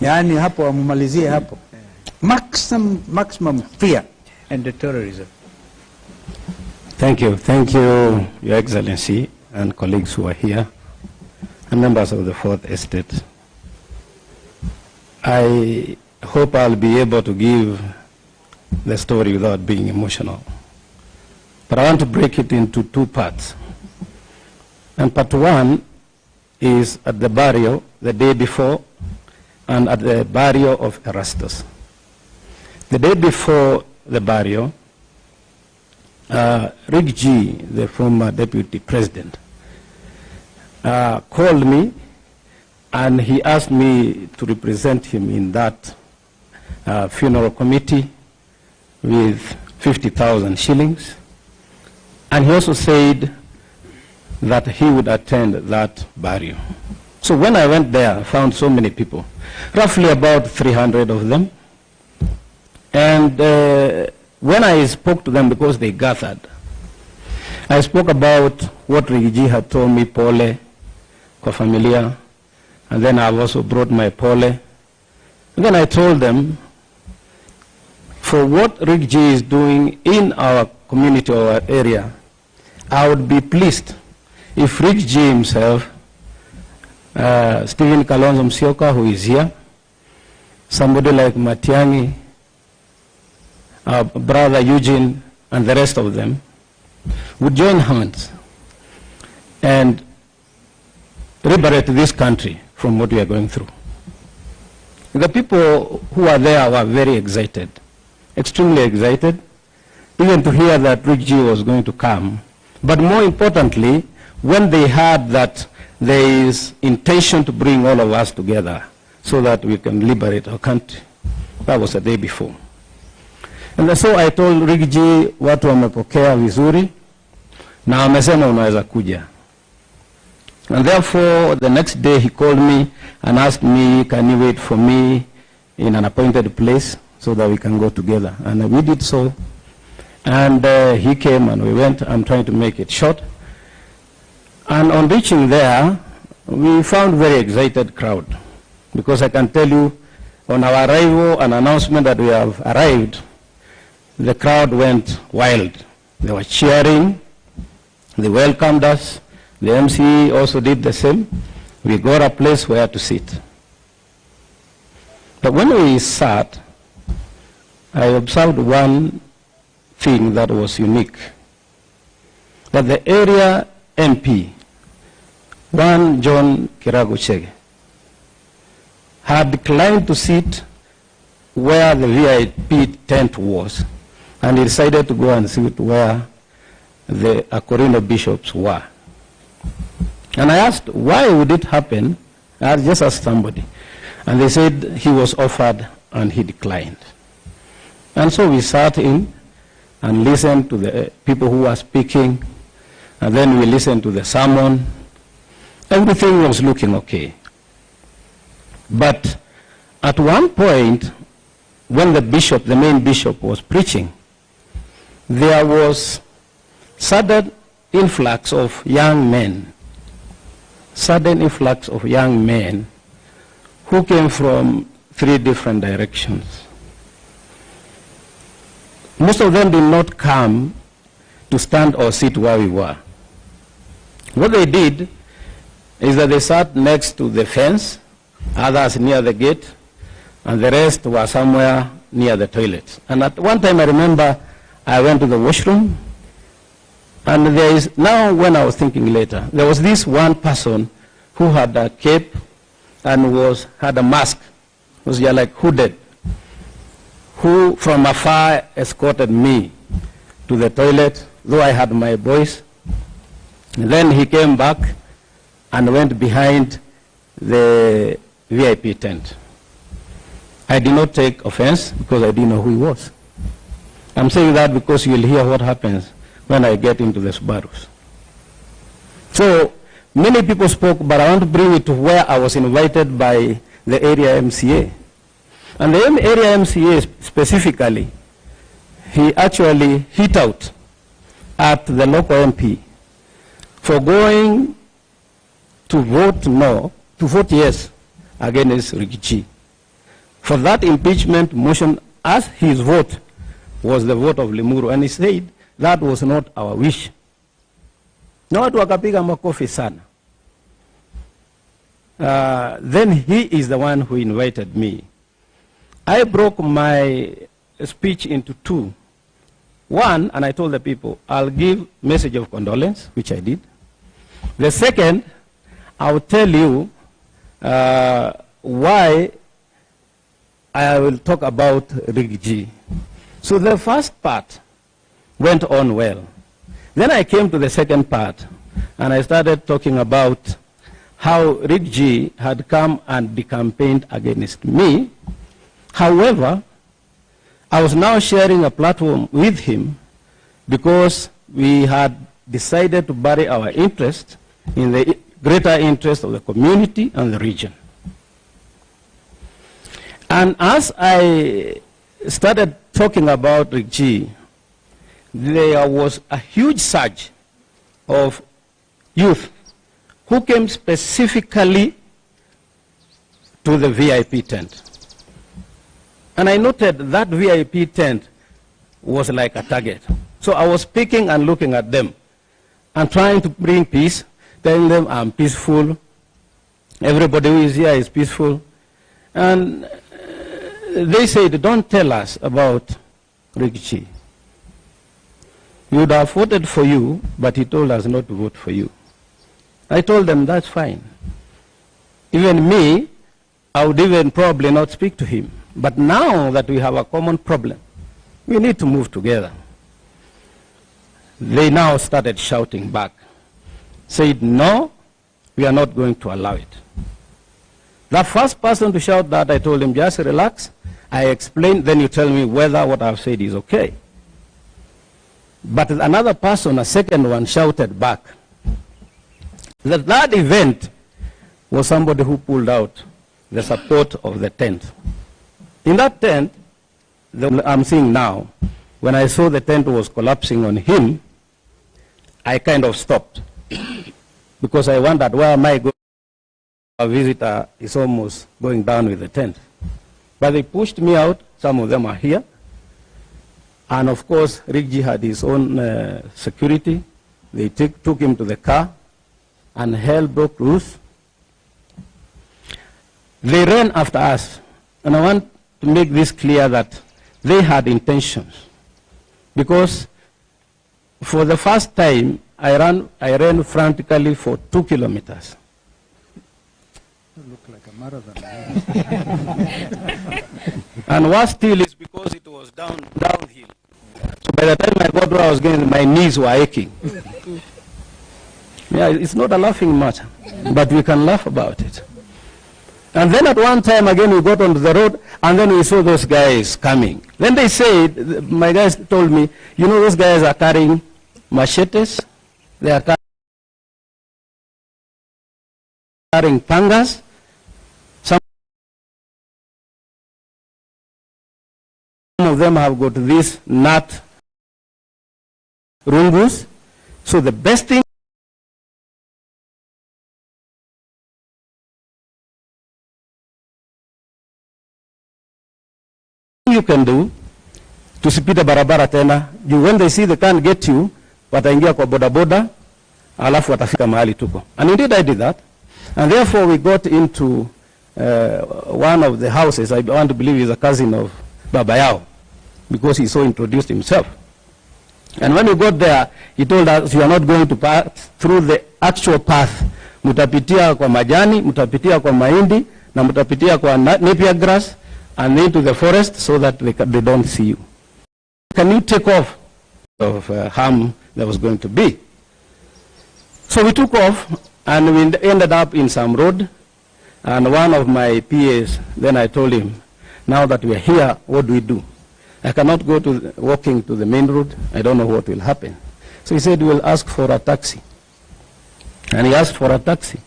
Yani hapo wamumalizie hapo. Maximum fear and the terrorism. Thank you, Your Excellency and colleagues who are here and members of the Fourth Estate. I hope I'll be able to give the story without being emotional. But I want to break it into two parts. And part one is at the burial the day before and at the burial of Erastus. The day before the burial, Rick G., the former deputy president, called me and he asked me to represent him in that funeral committee with 50,000 shillings. And he also said that he would attend that burial. So when I went there, I found so many people, roughly about 300 of them. And when I spoke to them, because they gathered, I spoke about what Rigiji had told me, pole, kwa familia, and then I've also brought my pole. And then I told them, for what Rigiji is doing in our community or our area, I would be pleased if Rigiji himself, Stephen Kalonzo Musyoka, who is here, somebody like Matiang'i, our brother Eugene, and the rest of them, would join hands and liberate this country from what we are going through. The people who are there were very excited, extremely excited, even to hear that Rick G was going to come. But more importantly, when they heard that there is intention to bring all of us together so that we can liberate our country. That was the day before. And so I told Rick G, watu wamepokea vizuri na wamesema unaweza kuja. And therefore, the next day he called me and asked me, can you wait for me in an appointed place so that we can go together? And we did so. And he came and we went. I'm trying to make it short. And on reaching there, we found very excited crowd. Because I can tell you, on our arrival, an announcement that we have arrived, the crowd went wild. They were cheering. They welcomed us. The MCE also did the same. We got a place where to sit. But when we sat, I observed one thing that was unique. That the area MP, one John Kiragu Chege, had declined to sit where the VIP tent was, and he decided to go and sit where the Akorino bishops were. And I asked, why would it happen? I just asked somebody. And they said he was offered and he declined. And so we sat in and listened to the people who were speaking, and then we listened to the sermon. Everything was looking okay. But at one point, when the bishop, the main bishop, was preaching, there was sudden influx of young men, who came from 3 different directions. Most of them did not come to stand or sit where we were. What they did is that they sat next to the fence, others near the gate, and the rest were somewhere near the toilet. And at one time I remember I went to the washroom, and there is, now when I was thinking later, there was this one person who had a cape and had a mask, was like hooded, who from afar escorted me to the toilet, though I had my voice. And then he came back and went behind the VIP tent. I did not take offense because I didn't know who he was. I'm saying that because you'll hear what happens when I get into the Subarus. So many people spoke, but I want to bring it to where I was invited by the area MCA. And the area MCA specifically, he actually hit out at the local MP for going to vote no, to vote yes against Rigathi. For that impeachment motion, as his vote was the vote of Limuru, and he said that was not our wish. Na watu wakapiga makofi sana. Then he is the one who invited me. I broke my speech into two. One, and I told the people, I'll give message of condolence, which I did. The second, I'll tell you why I will talk about Rigathi. So the first part went on well. Then I came to the second part, and I started talking about how Rigathi had come and campaigned against me. However, I was now sharing a platform with him because we had decided to bury our interest in the greater interest of the community and the region. And as I started talking about Rigathi, there was a huge surge of youth who came specifically to the VIP tent. And I noted that VIP tent was like a target. So I was picking and looking at them and trying to bring peace, telling them I'm peaceful, everybody who is here is peaceful. And they said, don't tell us about Rigathi. We would have voted for you, but he told us not to vote for you. I told them, that's fine. Even me, I would even probably not speak to him. But now that we have a common problem, we need to move together. They now started shouting back, said, no, we are not going to allow it. The first person to shout that, I told him, just relax. I explained, then you tell me whether what I've said is okay. But another person, a second one, shouted back that that event was somebody who pulled out the support of the tent. In that tent, I'm seeing now, when I saw the tent was collapsing on him, I kind of stopped because I wondered, where am I going? A visitor is almost going down with the tent. But they pushed me out. Some of them are here. And of course, Rigathi had his own security. They took him to the car, and hell broke loose. They ran after us. And I want to make this clear that they had intentions. Because for the first time, I ran frantically for 2 kilometers. You look like a marathon. And what still is because it was downhill. So by the time I got where I was going, my knees were aching. Yeah, it's not a laughing matter, but we can laugh about it. And then at one time again we got onto the road, and then we saw those guys coming. Then they said, my guys told me, you know, those guys are carrying machetes, they are carrying pangas. Some of them have got these nut rungus. So the best thing you can do, tusipite barabara tena. When they see they can't get you, wataingia kwa boda boda, alafu watafika mahali tuko. And indeed I did that. And therefore we got into one of the houses. I want to believe he's a cousin of Baba Yao, because he so introduced himself. And when we got there, he told us, you are not going to pass through the actual path. Mutapitia kwa majani, mutapitia kwa mahindi, na mutapitia kwa napier grass, and into the forest so that they don't see you. Can you take off of harm that was going to be? So we took off, and we ended up in some road, and one of my PAs, then I told him, now that we are here, what do we do? I cannot go to walking to the main road. I don't know what will happen. So he said, we'll ask for a taxi. And he asked for a taxi.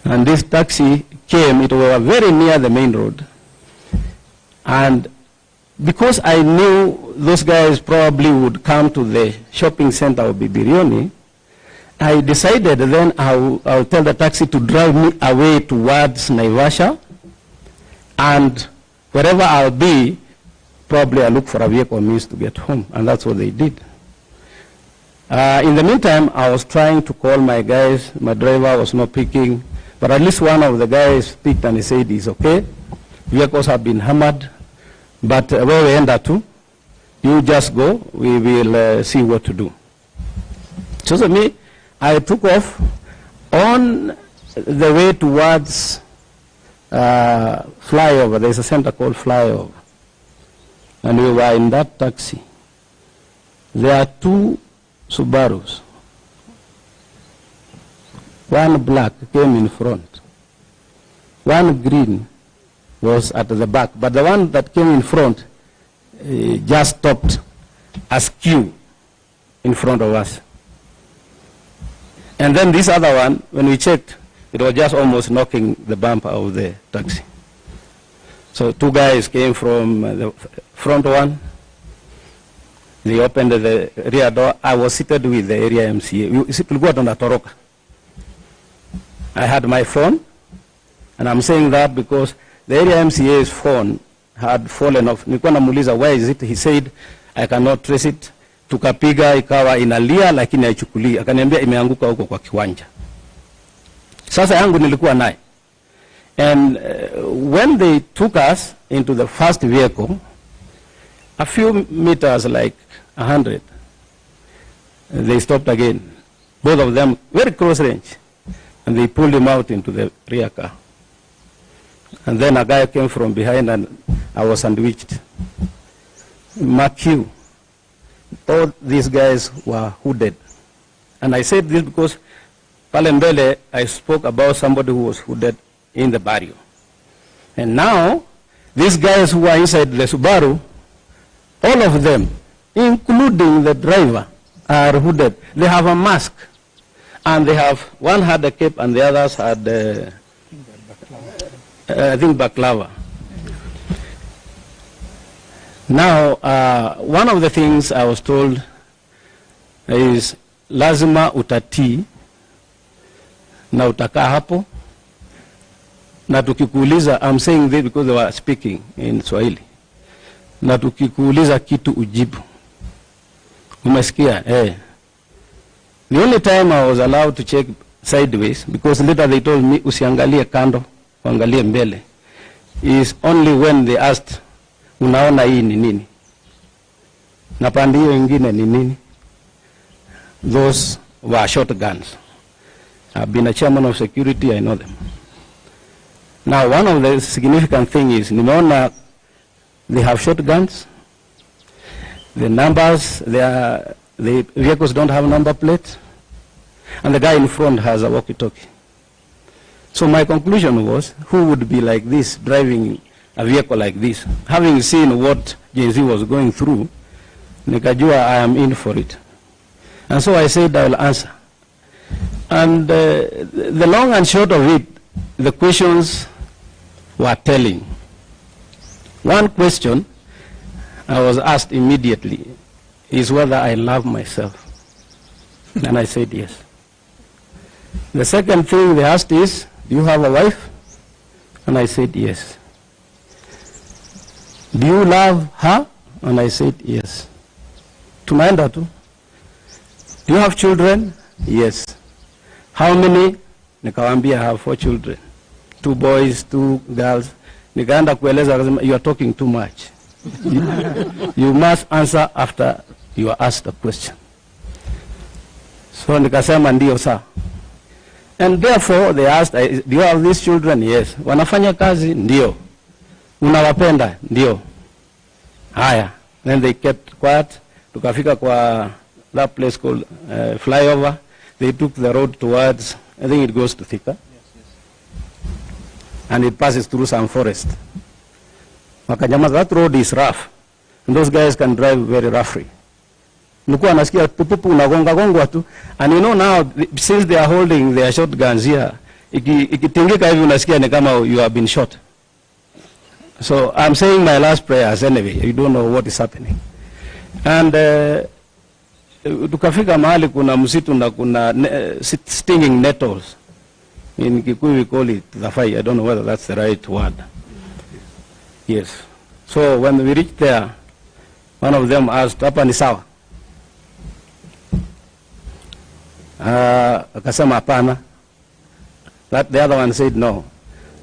And this taxi came, it was very near the main road. And because I knew those guys probably would come to the shopping center of Bibirioni, I decided then I'll tell the taxi to drive me away towards Naivasha, and wherever I'll be, probably I'll look for a vehicle means to get home, and that's what they did. In the meantime, I was trying to call my guys. My driver was not picking, but at least one of the guys picked and he said he's okay. Vehicles have been hammered, but where we end up to, you just go, we will see what to do. So me, I took off on the way towards flyover. There's a center called Flyover. And we were in that taxi. There are two Subarus. One black came in front. One green was at the back. But the one that came in front just stopped askew in front of us. And then this other one, when we checked, it was just almost knocking the bumper of the taxi. So two guys came from the front one. They opened the rear door. I was seated with the area MCA. I had my phone, and I'm saying that because the area MCA's phone had fallen off. Nilikuwa namuuliza, where is it? He said, I cannot trace it. Tukapiga ikawa inalia lakini haichukuli. Akaniambia imeanguka huko kwa kiwanja. Sasa yangu nilikuwa naye. And when they took us into the first vehicle, a few meters, like 100, they stopped again. Both of them very close range. And they pulled him out into the rear car. And then a guy came from behind and I was sandwiched. Mark you. All these guys were hooded. And I said this because Palembele, I spoke about somebody who was hooded in the barrio. And now, these guys who are inside the Subaru, all of them, including the driver, are hooded. They have a mask. And they have, one had a cape and the others had, I think, baklava. Now, one of the things I was told is lazima utatii na utakaa hapo na tukikuuliza, I'm saying this because they were speaking in Swahili, na tukikuuliza kitu ujibu. Umesikia? The only time I was allowed to check sideways, because later they told me usiangalie kando, uangalie mbele, is only when they asked, unaona hii ni nini? Na pande hiyo ingine ni nini? Those were shotguns. I've been a chairman of security, I know them. Now, one of the significant things is, nimeona they have shotguns. The numbers, the vehicles don't have number plates. And the guy in front has a walkie-talkie. So my conclusion was, who would be like this, driving a vehicle like this? Having seen what Gen Z was going through, nikajua I am in for it. And so I said I will answer. And the long and short of it, the questions were telling. One question I was asked immediately is whether I love myself. And I said yes. The second thing they asked is, do you have a wife? And I said yes. Do you love her? And I said yes. Tunaenda tu. Do you have children? Yes. How many? Nikawambia I have 4 children. 2 boys, 2 girls. Nikaenda kueleza, you are talking too much. You must answer after you are asked a question. So nikasema ndio saa. And therefore they asked, do you have these children? Yes. Wanafanya kazi? Ndio. Unawapenda? Ndio. Haya. Then they kept quiet. Tukafika kwa that place called Flyover. They took the road towards, I think it goes to Thika. And it passes through some forest. Wakanyamaza, that road is rough. And those guys can drive very roughly. Nilikuwa nasikia pupupu unagonga tu. And you know now, since they are holding their shotguns here, ikitingika hivi unasikia ni kama you have been shot. So I'm saying my last prayers anyway. You don't know what is happening. And tukafika mahali kuna msitu na kuna stinging nettles. In Kikuyu we call it thafai. I don't know whether that's the right word. Yes. So when we reached there, one of them asked, hapa ni sawa? Akasema hapana. The other one said no.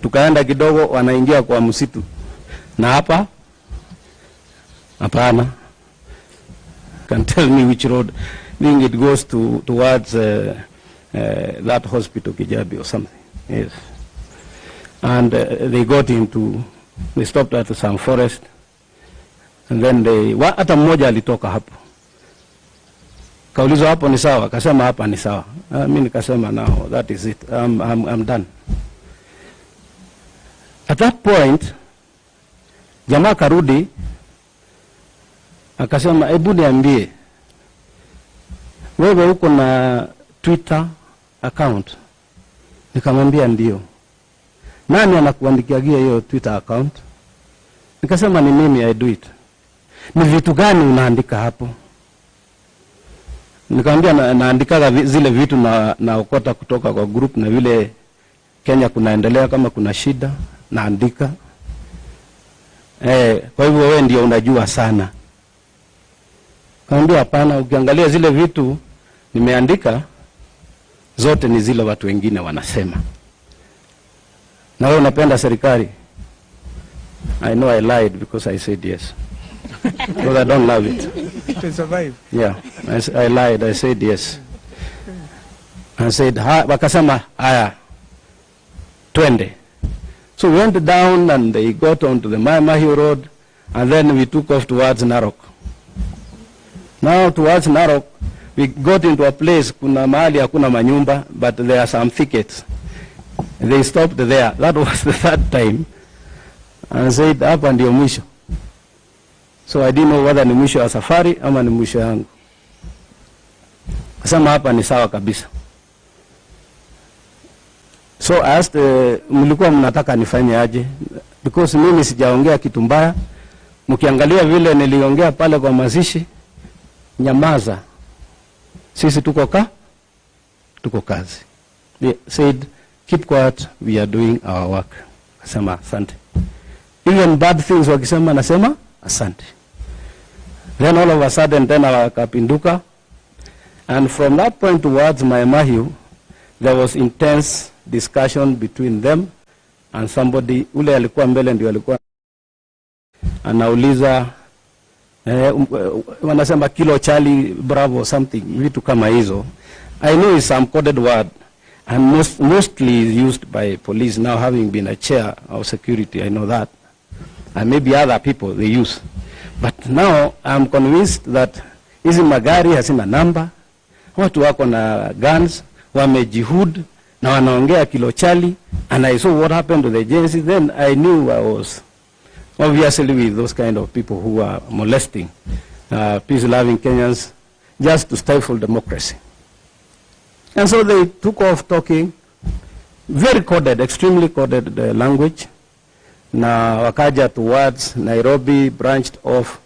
Tukaenda kidogo, wanaingia kwa msitu. Na hapa? Hapana. Can tell me which road. I think it goes towards that hospital, Kijabi or something. Yes. And they got they stopped at some forest. And then hata mmoja alitoka hapo. Kaulizwa hapo ni sawa? Akasema hapa ni sawa. Mimi nikasema now that is it. I'm done. At that point, jamaa karudi, akasema hebu niambie, wewe uko na Twitter account? Nikamwambia ndio. Nani anakuandikia hiyo Twitter account? Nikasema ni mimi, I do it. Ni vitu gani unaandika hapo? Nikamwambia naandika zile vitu na okota kutoka kwa group na vile Kenya kunaendelea, kama kuna shida naandika. Kwa hivyo wewe ndio unajua sana. Nikamwambia hapana, ukiangalia zile vitu nimeandika zote ni zile watu wengine wanasema. Na wewe unapenda serikali? I know I lied because I said yes. Because I don't love it. To survive. Yeah, I lied. I said yes. I said, wakasema, haya, twende. So we went down and they got onto the Mwathi road and then we took off towards Narok. Now towards Narok, we got into a place, kuna mahali hakuna manyumba, but there are some thickets. They stopped there. That was the third time. And said, hapa ndio mwisho. So I didn't know whether ni mwisho wa safari ama ni mwisho yangu. Kasema hapa ni sawa kabisa. So I asked, mlikuwa mnataka nifanye aje? Because mimi sijaongea kitu mbaya. Mkiangalia vile niliongea pale kwa mazishi, nyamaza. Sisi tuko kazi. They said, keep quiet, we are doing our work. Kasema asante. Even bad things wakisema nasema asante. Then all of a sudden tena wakapinduka. And from that point towards Mwathi, there was intense discussion between them and somebody. Ule alikuwa mbele ndio alikuwa anauliza wanasema kilo Charlie Bravo something, vitu kama hizo. I know it's some coded word and mostly used by police. Now having been a chair of security, I know that. And maybe other people they use. But now I'm convinced that hizi magari hasina namba, watu wako na guns, wamejihud na wanaongea kilo Charlie, and I saw what happened to the agency. Then I knew I was obviously with those kind of people who are molesting peace-loving Kenyans just to stifle democracy. And so they took off talking, very coded, extremely coded language. Na wakaja towards Nairobi, branched off.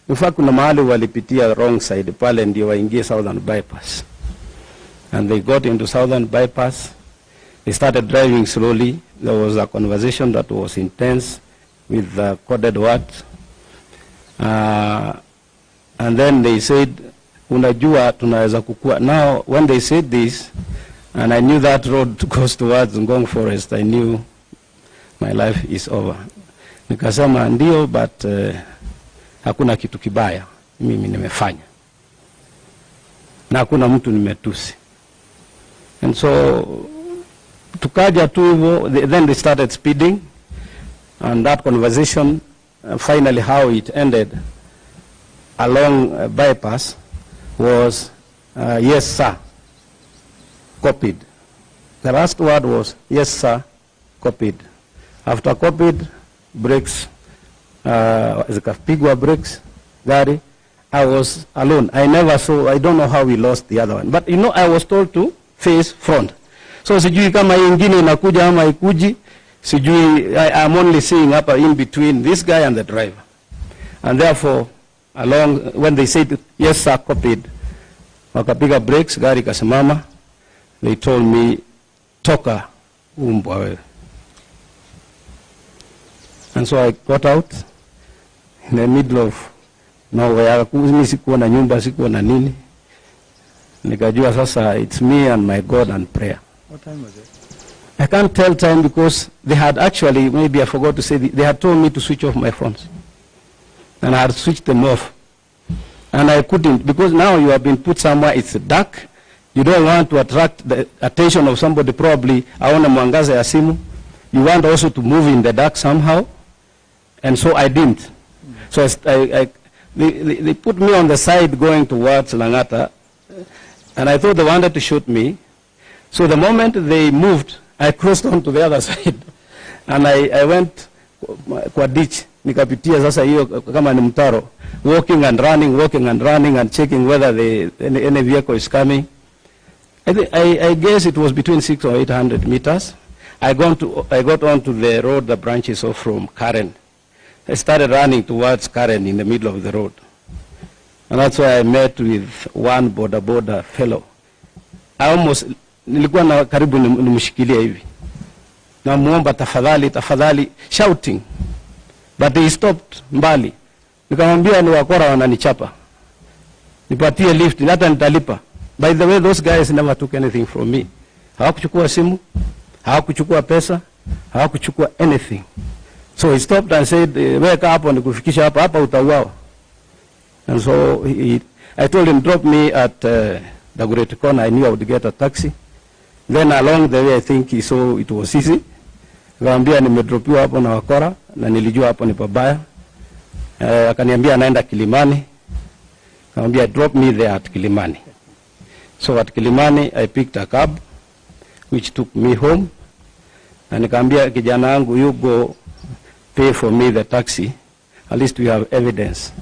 In fact, kuna mahali walipitia wrong side, pale ndio waingie Southern Bypass. And they got into Southern Bypass. They started driving slowly. There was a conversation that was intense with the coded words. And then they said, unajua tunaweza kukua. Now, when they said this, and I knew that road goes towards Ngong Forest, I knew my life is over. Nikasema ndio, but hakuna kitu kibaya mimi nimefanya. Na hakuna mtu nimetusi. And so, tukaja tu hivyo, then they started speeding. And that conversation, finally how it ended along bypass was, yes sir, copied. The last word was, yes sir, copied. After copied, brakes, zikapigwa brakes, gari, I was alone. I never saw, I don't know how we lost the other one. But you know, I was told to face front. So sijui kama ingine inakuja ama ikuji, sijui, I'm only seeing hapa in between this guy and the driver. And therefore, when they said, yes sir, copied, Wakapiga brakes, gari ikasimama. They told me, toka umbwa wewe. And so I got out in the middle of nowhere. Mimi sikuwa na nyumba, sikuwa na nini. Nikajua sasa it's me and my God and prayer. What time was it? I can't tell time because they had actually, maybe I forgot to say, they had told me to switch off my phones. And I had switched them off. And I couldn't, because now you have been put somewhere, it's dark. You don't want to attract the attention of somebody, probably aone mwangaza ya simu. You want also to move in the dark somehow. And so I didn't. So they put me on the side going towards Langata. And I thought they wanted to shoot me. So the moment they moved, I crossed on to the other side. And I went kwa ditch. Nikapitia sasa hiyo kama ni mtaro. Walking and running and checking whether any vehicle is coming. I guess it was between 600 or 800 meters. I got onto the road that branches off from Karen. I started running towards Karen in the middle of the road. And that's why I met with one boda fellow. Nilikuwa na karibu nimshikilia hivi. Na muomba tafadhali, shouting. But he stopped mbali. Nikamwambia ni wakora wananichapa. Nipatie lift, hata nitalipa. By the way, those guys never took anything from me. Hawakuchukua simu, hawakuchukua pesa, hawakuchukua anything. So he stopped and said, weka hapo nikufikisha hapa utauawa. And so I told him, drop me at the Great Corner. I knew I would get a taxi. Then along the way, I think he saw it was easy. Nikamwambia nimedropiwa hapo na wakora na nilijua hapo ni pabaya. Akaniambia anaenda Kilimani. Nikamwambia drop me there at Kilimani. So at Kilimani I picked a cab which took me home. Na nikamwambia kijana wangu, you go pay for me the taxi. At least we have evidence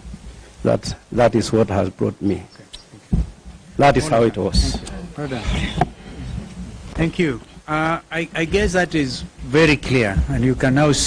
that is what has brought me. That is how it was. Thank you. I guess that is very clear, and you can now see